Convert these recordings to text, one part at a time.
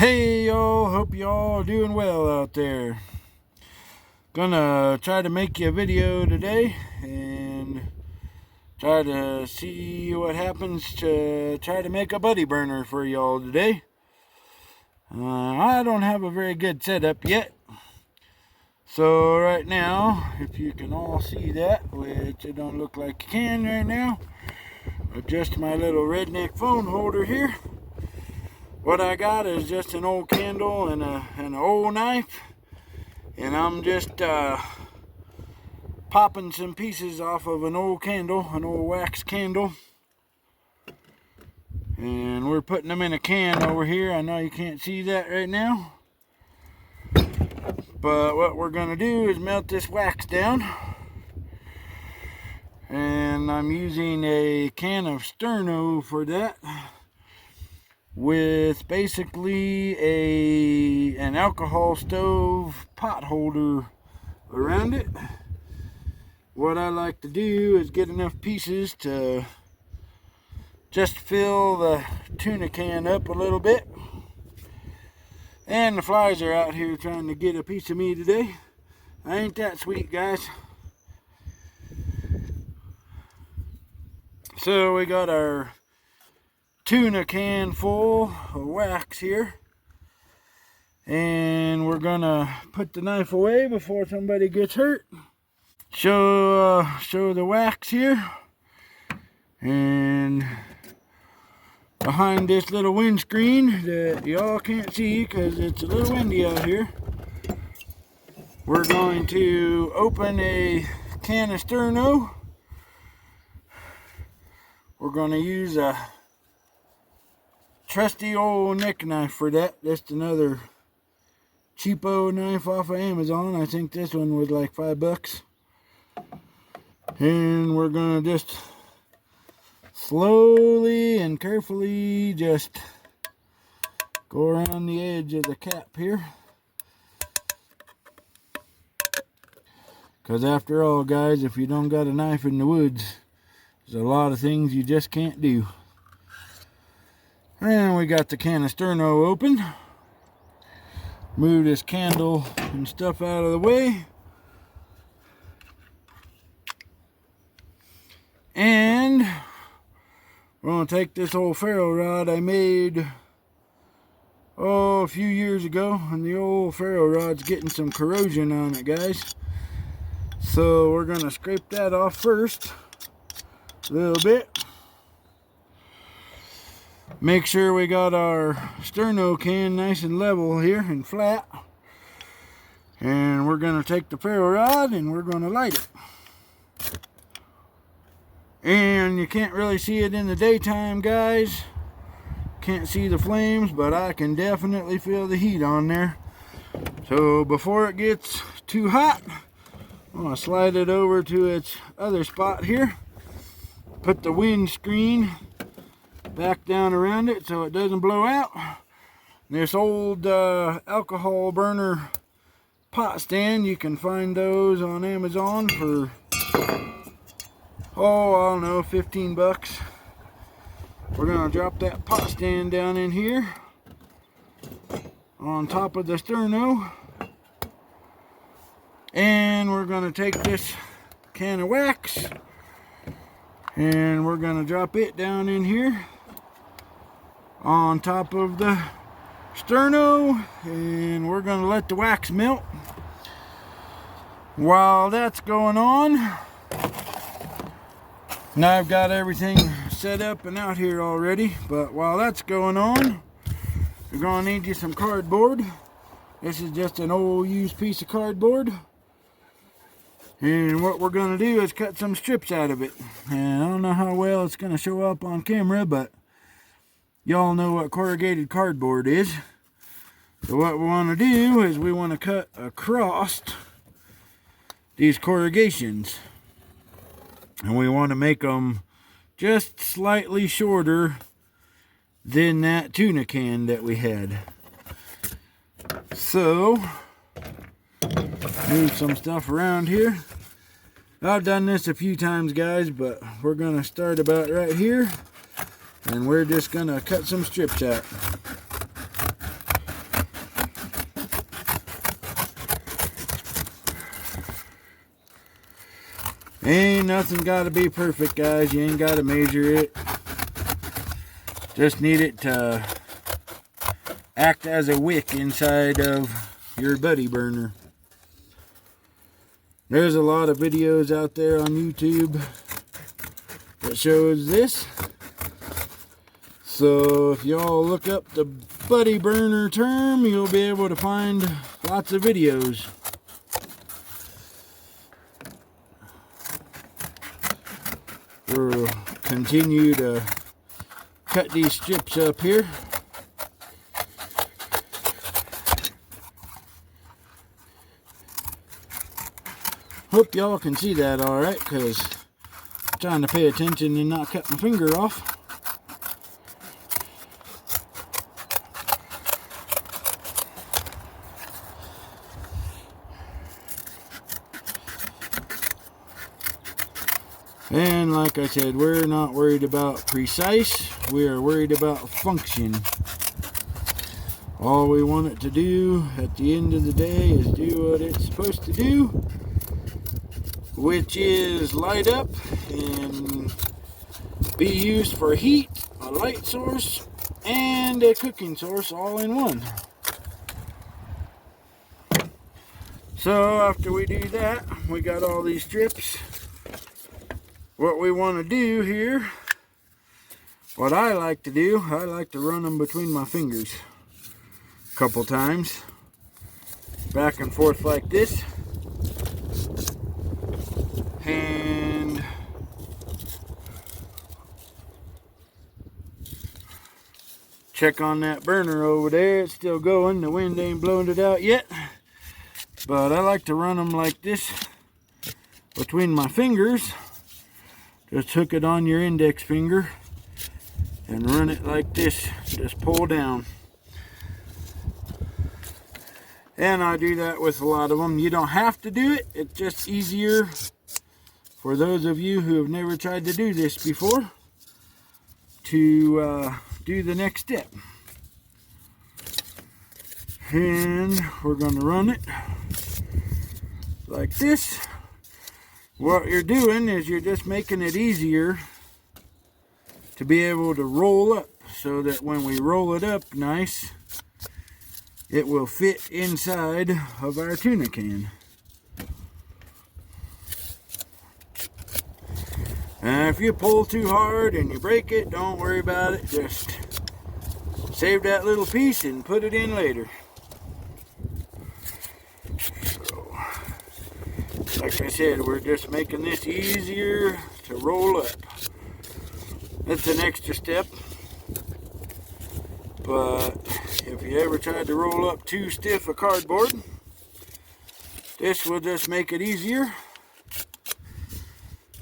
Hey y'all, hope y'all doing well out there. Gonna try to make you a video today and try to see what happens to try to make a buddy burner for y'all today. I don't have a very good setup yet. So right now, if you can all see that, which it don't look like you can right now, adjust my little redneck phone holder here. What I got is just an old candle and an old knife, and I'm just popping some pieces off of an old candle, an old wax candle, and we're putting them in a can over here. I know you can't see that right now, but what we're gonna do is melt this wax down, and I'm using a can of Sterno for that, with basically an alcohol stove pot holder around it. What I like to do is get enough pieces to just fill the tuna can up a little bit. And the flies are out here trying to get a piece of me today. I ain't that sweet, guys. So we got our tuna can full of wax here, and we're gonna put the knife away before somebody gets hurt. Show the wax here, and behind this little windscreen that y'all can't see because it's a little windy out here, we're going to open a can of Sterno. We're going to use a trusty old neck knife for that. Just another cheapo knife off of Amazon. I think this one was like $5. And we're going to just slowly and carefully just go around the edge of the cap here. Because after all, guys, if you don't got a knife in the woods, there's a lot of things you just can't do. And we got the can of Sterno open. Move this candle and stuff out of the way. And we're going to take this old ferro rod I made a few years ago, and the old ferro rod's getting some corrosion on it, guys. So we're going to scrape that off first a little bit. Make sure we got our Sterno can nice and level here and flat. And we're going to take the ferro rod and we're going to light it. And you can't really see it in the daytime, guys. Can't see the flames, but I can definitely feel the heat on there. So before it gets too hot, I'm going to slide it over to its other spot here. Put the windscreen back down around it so it doesn't blow out. This old alcohol burner pot stand, you can find those on Amazon for, I don't know, 15 bucks. We're gonna drop that pot stand down in here on top of the Sterno, and we're gonna take this can of wax and we're gonna drop it down in here on top of the Sterno, and we're gonna let the wax melt. While that's going on, now I've got everything set up and out here already, but while that's going on, you're gonna need you some cardboard. This is just an old used piece of cardboard, and what we're gonna do is cut some strips out of it. And I don't know how well it's gonna show up on camera, but y'all know what corrugated cardboard is. So what we want to do is we want to cut across these corrugations, and we want to make them just slightly shorter than that tuna can that we had. So move some stuff around here. I've done this a few times, guys, but we're gonna start about right here, and we're just gonna cut some strips out. Ain't nothing got to be perfect, guys. You ain't got to measure it. Just need it to act as a wick inside of your buddy burner. There's a lot of videos out there on YouTube that shows this. So if y'all look up the buddy burner term, you'll be able to find lots of videos. We'll continue to cut these strips up here. Hope y'all can see that alright, because I'm trying to pay attention and not cut my finger off. And like I said, we're not worried about precise, we are worried about function. All we want it to do at the end of the day is do what it's supposed to do, which is light up and be used for heat, a light source, and a cooking source all in one. So after we do that, we got all these strips. What we want to do here, what I like to do, I like to run them between my fingers a couple times, back and forth like this, and check on that burner over there. It's still going, the wind ain't blown it out yet, but I like to run them like this between my fingers. Just hook it on your index finger and run it like this. Just pull down. And I do that with a lot of them. You don't have to do it. It's just easier for those of you who have never tried to do this before to do the next step. And we're going to run it like this. What you're doing is you're just making it easier to be able to roll up, so that when we roll it up nice, it will fit inside of our tuna can. And if you pull too hard and you break it, don't worry about it. Just save that little piece and put it in later. Like I said, we're just making this easier to roll up. It's an extra step, but if you ever tried to roll up too stiff a cardboard, this will just make it easier.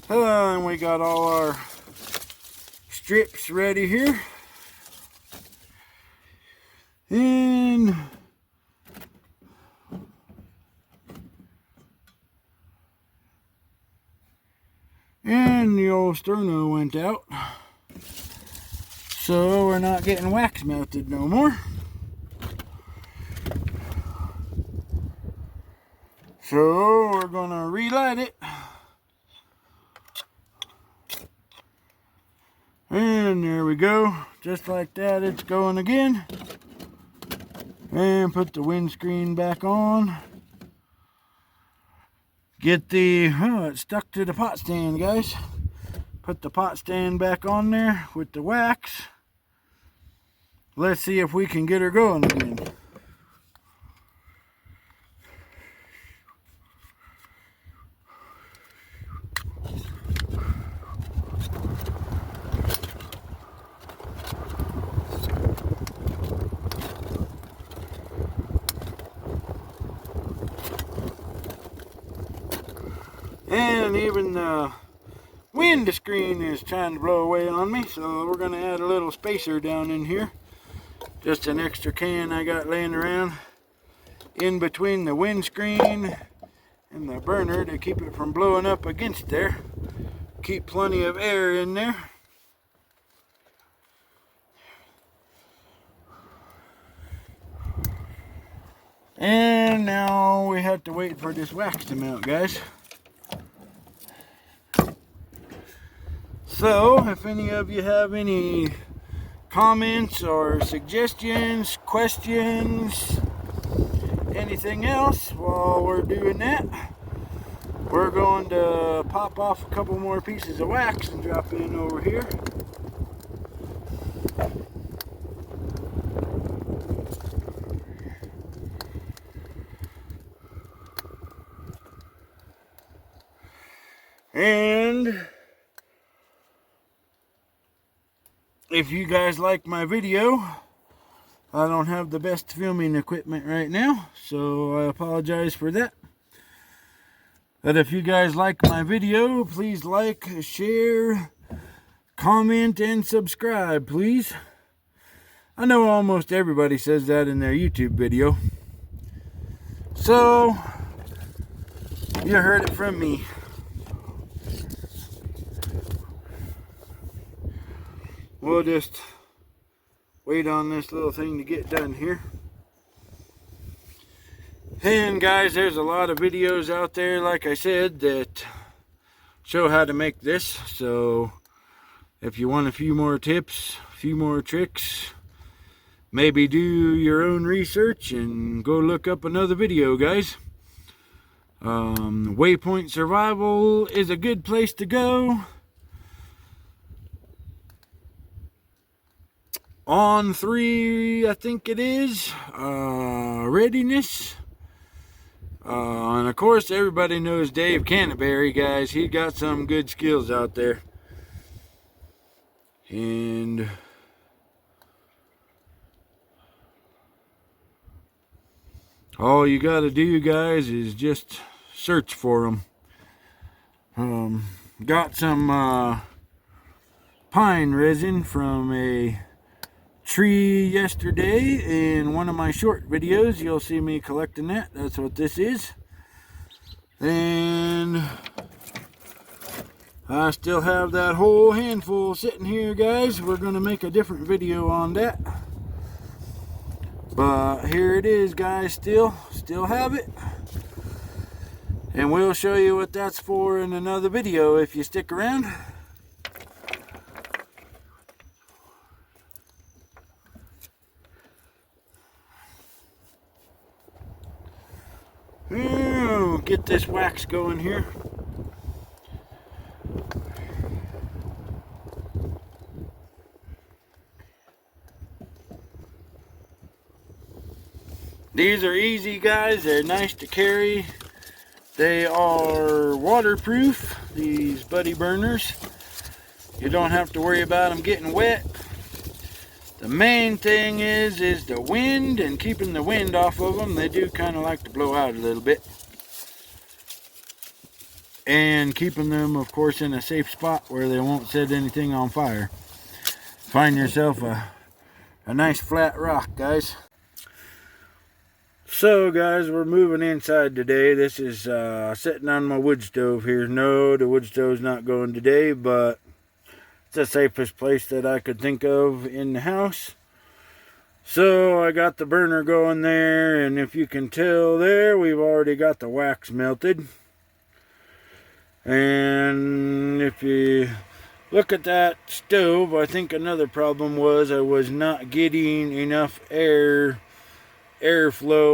And we got all our strips ready here. And the old sterno went out, so we're not getting wax melted no more. So we're gonna relight it, and there we go, just like that. It's going again. And put the windscreen back on. Get the, oh, it's stuck to the pot stand, guys. Put the pot stand back on there with the wax. Let's see if we can get her going again. And even the wind screen is trying to blow away on me, so we're going to add a little spacer down in here. Just an extra can I got laying around in between the windscreen and the burner to keep it from blowing up against there. Keep plenty of air in there. And now we have to wait for this wax to melt, guys. So if any of you have any comments or suggestions, questions, anything else while we're doing that, we're going to pop off a couple more pieces of wax and drop in over here. And if you guys like my video, I don't have the best filming equipment right now, so I apologize for that. But if you guys like my video, please like, share, comment, and subscribe, please. I know almost everybody says that in their YouTube video. So, you heard it from me. We'll just wait on this little thing to get done here. And guys, there's a lot of videos out there, like I said, that show how to make this. So if you want a few more tips, a few more tricks, maybe do your own research and go look up another video, guys. Waypoint Survival is a good place to go. On 3, I think it is, Readiness. And of course, everybody knows Dave Canterbury, guys. He got some good skills out there. And all you got to do, guys, is just search for them. Got some pine resin from a tree yesterday in one of my short videos. You'll see me collecting that. That's what this is. And I still have that whole handful sitting here, guys. We're going to make a different video on that. But here it is, guys. Still have it. And we'll show you what that's for in another video if you stick around. Get this wax going here. These are easy, guys. They're nice to carry. They are waterproof, these buddy burners. You don't have to worry about them getting wet. The main thing is the wind and keeping the wind off of them. They do kind of like to blow out a little bit. And keeping them, of course, in a safe spot where they won't set anything on fire. Find yourself a nice flat rock, guys. So, guys, we're moving inside today. This is sitting on my wood stove here. No, the wood stove's not going today, but it's the safest place that I could think of in the house. So I got the burner going there, and if you can tell there, we've already got the wax melted. And if you look at that stove, I think another problem was I was not getting enough airflow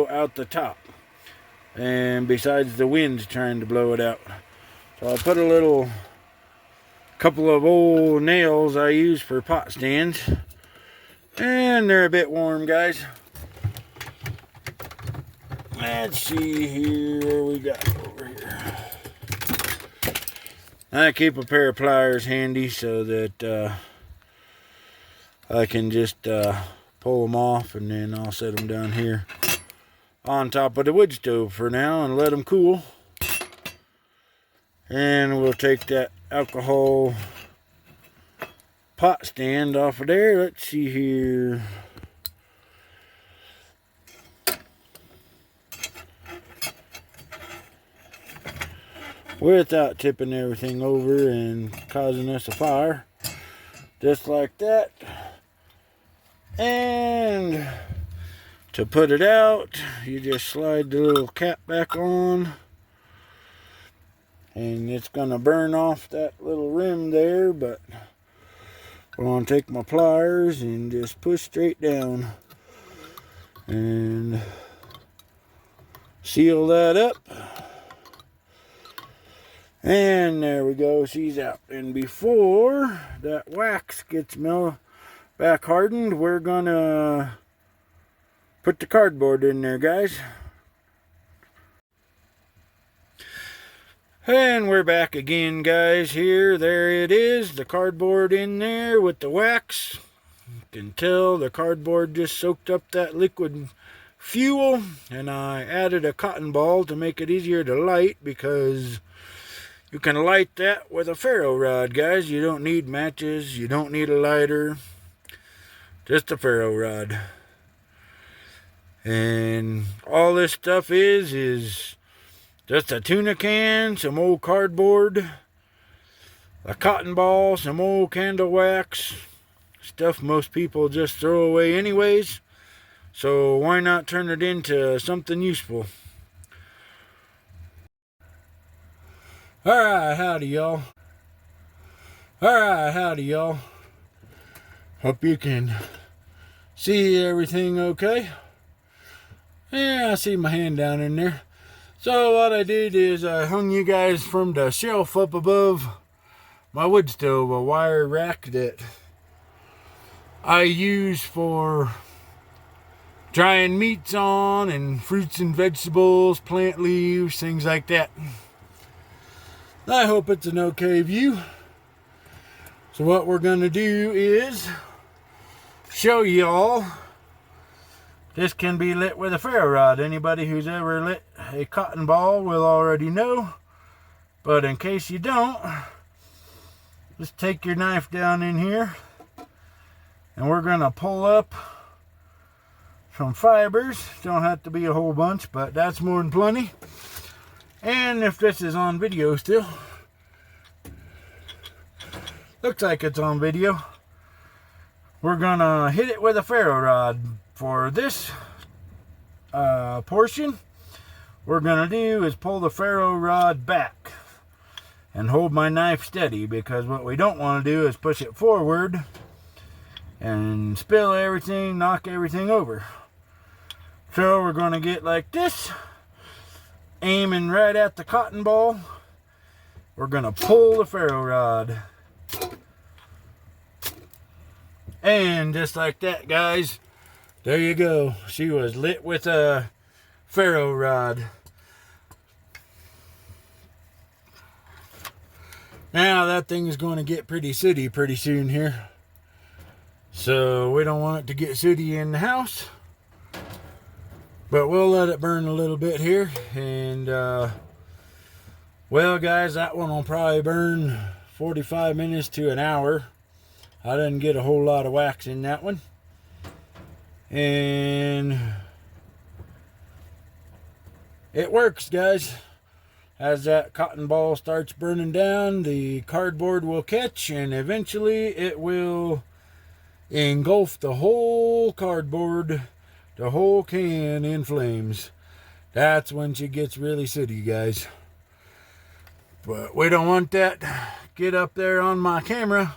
out the top. And besides the wind trying to blow it out. So I put a couple of old nails I use for pot stands. And they're a bit warm, guys. Let's see here what we got over here. I keep a pair of pliers handy so that I can just pull them off, and then I'll set them down here on top of the wood stove for now and let them cool. And we'll take that alcohol pot stand off of there. Let's see here. Without tipping everything over and causing us a fire. Just like that. And to put it out, you just slide the little cap back on. and it's gonna burn off that little rim there, but I'm gonna take my pliers and just push straight down and seal that up. And there we go, she's out. And before that wax gets back hardened, we're gonna put the cardboard in there, guys. And we're back again, guys. There it is, the cardboard in there with the wax. You can tell the cardboard just soaked up that liquid fuel, and I added a cotton ball to make it easier to light, because you can light that with a ferro rod, guys. You don't need matches, you don't need a lighter, just a ferro rod. And all this stuff is just a tuna can, some old cardboard, a cotton ball, some old candle wax, stuff most people just throw away anyways. So why not turn it into something useful? Alright, howdy y'all. Hope you can see everything okay. Yeah, I see my hand down in there. So what I did is I hung you guys from the shelf up above my wood stove, a wire rack that I use for drying meats on, and fruits and vegetables, plant leaves, things like that. I hope it's an okay view. So what we're going to do is show y'all. This can be lit with a ferro rod. Anybody who's ever lit a cotton ball will already know. But in case you don't, just take your knife down in here, and we're going to pull up some fibers. Don't have to be a whole bunch, but that's more than plenty. And if this is on video still, looks like it's on video, we're going to hit it with a ferro rod. For this portion, we're going to do is pull the ferro rod back and hold my knife steady, because what we don't want to do is push it forward and spill everything, knock everything over. So we're going to get like this, aiming right at the cotton ball. We're going to pull the ferro rod. And just like that, guys, there you go. She was lit with a ferro rod. Now that thing is going to get pretty sooty pretty soon here. So we don't want it to get sooty in the house. But we'll let it burn a little bit here. And well guys, that one will probably burn 45 minutes to an hour. I didn't get a whole lot of wax in that one. And it works, guys. As that cotton ball starts burning down, the cardboard will catch, and eventually it will engulf the whole cardboard, the whole can in flames. That's when she gets really sooty, guys. But we don't want that get up there on my camera.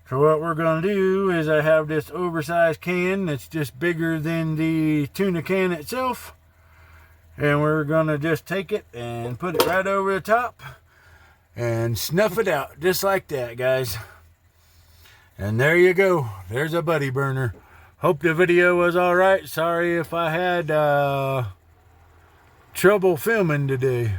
So what we're going to do is I have this oversized can that's just bigger than the tuna can itself. And we're going to just take it and put it right over the top and snuff it out just like that, guys. And there you go. There's a buddy burner. Hope the video was alright. Sorry if I had trouble filming today.